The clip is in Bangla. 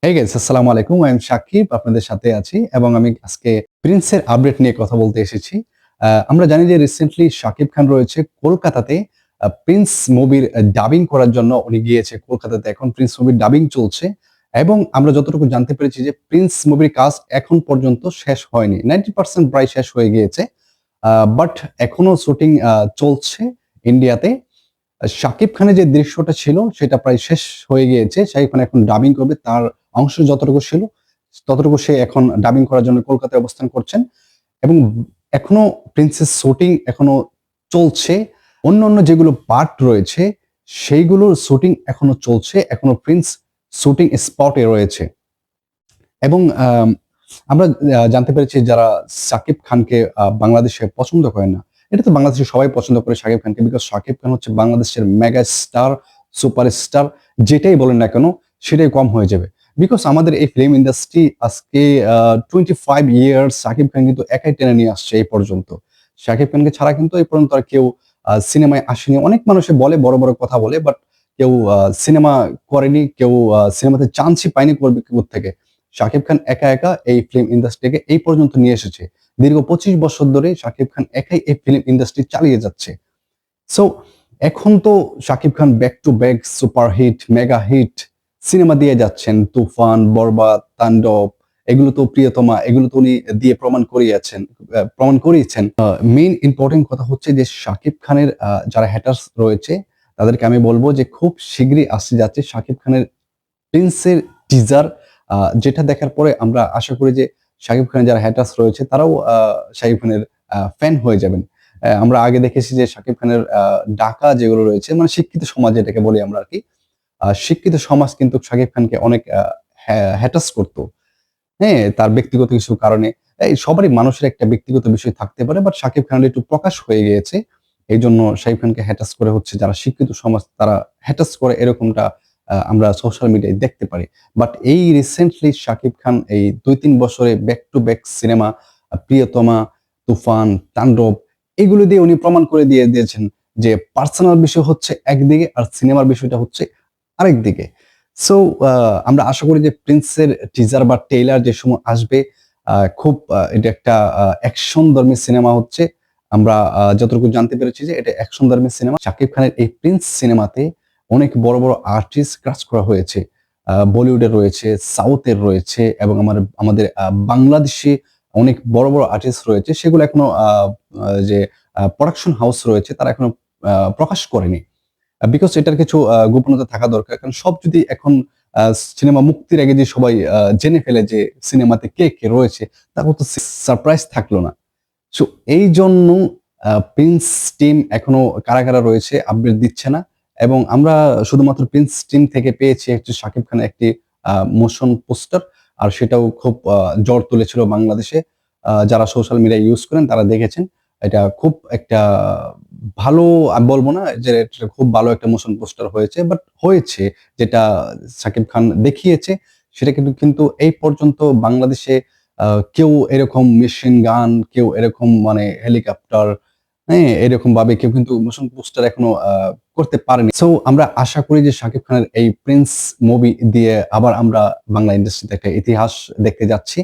হে গাইস, আসসালামু আলাইকুম। আই এম সাকিব, আপনাদের সাথে আছি এবং আমি আজকে প্রিন্সের আপডেট নিয়ে কথা বলতে এসেছি। আমরা জানি যে রিসেন্টলি শাকিব খান রয়েছে কলকাতাতে। প্রিন্স মুভির ডাবিং করার জন্য উনি গিয়েছে কলকাতাতে। এখন প্রিন্স মুভির ডাবিং চলছে এবং আমরা যতটুকু জানতে পেরেছি যে প্রিন্স মুভির কাজ এখন পর্যন্ত শেষ হয়নি। 90% প্রায় শেষ হয়ে গিয়েছে। বাট এখনো শুটিং চলছে ইন্ডিয়াতে। শাকিব খানের যে দৃশ্যটা ছিল সেটা প্রায় শেষ হয়ে গিয়েছে। শাকিব খান এখন ডাবিং করবে। তার অংশ যতটুকু ছিল ততটুকু সে এখন ডাবিং করার জন্য কলকাতায় অবস্থান করছেন এবং এখনো প্রিন্সেস শুটিং এখনো চলছে। অন্যান্য যেগুলো পার্ট রয়েছে সেইগুলোর শুটিং এখনো চলছে। এখনো প্রিন্স শুটিং স্পটে রয়েছে এবং আমরা জানতে পেরেছি যারা শাকিব খানকে বাংলাদেশে পছন্দ করে না। এটা তো বাংলাদেশের সবাই পছন্দ করে শাকিব খানকে। বিকজ শাকিব খান হচ্ছে বাংলাদেশের মেগা স্টার, সুপারস্টার যেটাই বলেন না কেন সেটাই কম হয়ে যাবে। বিকজ আমাদের এই ফিল্ম ইন্ডাস্ট্রি আজকে 25 ইয়ার্স শাকিব খান কিন্তু একাই টেনে নিয়ে আসছে এই পর্যন্ত। শাকিব খানকে ছাড়া কিন্তু এই পর্যন্ত আর কেউ সিনেমায় আসেনি। অনেক মানুষে বলে বড়, বড় কথা বলে বাট কেউ সিনেমা করেনি, কেউ সিনেমাতে চান্সই পায়নি করবে কোত্থেকে। শাকিব খান একা, একা এই ফিল্ম ইন্ডাস্ট্রিকে এই পর্যন্ত নিয়ে এসেছে। দীর্ঘ 25 বছর ধরে শাকিব খান একাই এই ফিল্ম ইন্ডাস্ট্রি চালিয়ে যাচ্ছে। সো এখন তো Shakib Khan back to back superhit, mega hit cinema দিয়ে যাচ্ছেন। তুফান, বরবাদ, তাণ্ডব এগুলো তো প্রিয়তমা, এগুলো তো উনি দিয়ে প্রমাণ করিয়েছেন। মেইন ইম্পোর্টেন্ট কথা হচ্ছে যে শাকিব খানের যারা হ্যাটার্স রয়েছে তাদেরকে আমি বলব যে খুব শিগগিরই আসতে যাচ্ছে শাকিব খানের প্রিন্সের টিজার, যেটা দেখার পরে আমরা আশা করি যে শাকিব খানের যারা হ্যাটার্স রয়েছে তারাও শাকিব খানের ফ্যান হয়ে যাবেন। আমরা আগে দেখেছি যে শাকিব খানের ডাকা যেগুলো রয়েছে মানে শিক্ষিত সমাজ যেটাকে বলি আমরা আরকি। শিক্ষিত সমাজ কিন্তু শাকিব খানকে অনেক হ্যাটার্স করত। হ্যাঁ? তার ব্যক্তিগত কিছু কারণে। এই সবারই মানুষের একটা ব্যক্তিগত বিষয় থাকতে পারে। বাট শাকিব খানের একটু প্রকাশ হয়ে গিয়েছে। এইজন্য শাকিব খানকে হ্যাটার্স করে হচ্ছে যারা শিক্ষিত সমাজ তারা হ্যাটার্স করে এরকমটা আমরা সোশ্যাল মিডিয়ায় দেখতে পারি। বাট এই রিসেন্টলি শাকিব খান এই ২-৩ বছরে ব্যাক টু ব্যাক সিনেমা 'প্রিয়তমা', 'তুফান', 'তাণ্ডব' এগুলো দিয়ে উনি প্রমাণ করে দিয়ে দিয়েছেন যে পার্সোনাল বিষয় হচ্ছে একদিকে আর সিনেমার বিষয়টা হচ্ছে আরেকদিকে। সো আমরা আশা করি যে প্রিন্সের টিজার বা ট্রেইলার যে সময় আসবে খুব এটা একটা অ্যাকশনধর্মী সিনেমা হচ্ছে। আমরা যতটুকু জানতে পেরেছি যে এটা অ্যাকশনধর্মী সিনেমা। শাকিব খানের এই প্রিন্স সিনেমাতে অনেক বড়, বড় আর্টিস্ট কাজ করা হয়েছে। বলিউডের রয়েছে, সাউথের রয়েছে এবং আমাদের বাংলাদেশে অনেক বড়, বড় আর্টিস্ট রয়েছে। সেগুলো এখনো যে প্রোডাকশন হাউস রয়েছে তারা এখনো প্রকাশ করেনি। বিকজ এটার কিছু গোপনীয়তা থাকা দরকার। কারণ সব যদি এখন আ সিনেমা মুক্তির আগে যে সবাই জেনে ফেলে যে সিনেমাতে কে, কে রয়েছে তারপর তো সারপ্রাইজ থাকলো না। সো এইজন্য প্রিন্স টিম এখনো কারা, কারা রয়েছে আপডেট দিচ্ছে না এবং আমরা শুধুমাত্র প্রিন্স টিম থেকে পেয়েছি হচ্ছে শাকিব খানের একটি মোশন পোস্টার। আর সেটাও খুব ঝড় তুলেছিল বাংলাদেশে। যারা সোশ্যাল মিডিয়া ইউজ করেন তারা দেখেছেন। এটা খুব একটা ভালো আমি বলব না যে এটা খুব ভালো একটা মোশন পোস্টার হয়েছে। বাট হয়েছে যেটা শাকিব খান দেখিয়েছে সেটা কিন্তু এই পর্যন্ত বাংলাদেশে আ কেউ এরকম মেশিন গান, কেউ এরকম মানে হেলিকপ্টার, হ্যাঁ? এরকমভাবে কেউ কিন্তু মোশন পোস্টার এখনো করতে পারেনি। সো আমরা আশা করি যে শাকিব খানের এই 'প্রিন্স' মুভি দিয়ে আবার আমরা বাংলা ইন্ডাস্ট্রিতে একটা ইতিহাস দেখতে যাচ্ছি।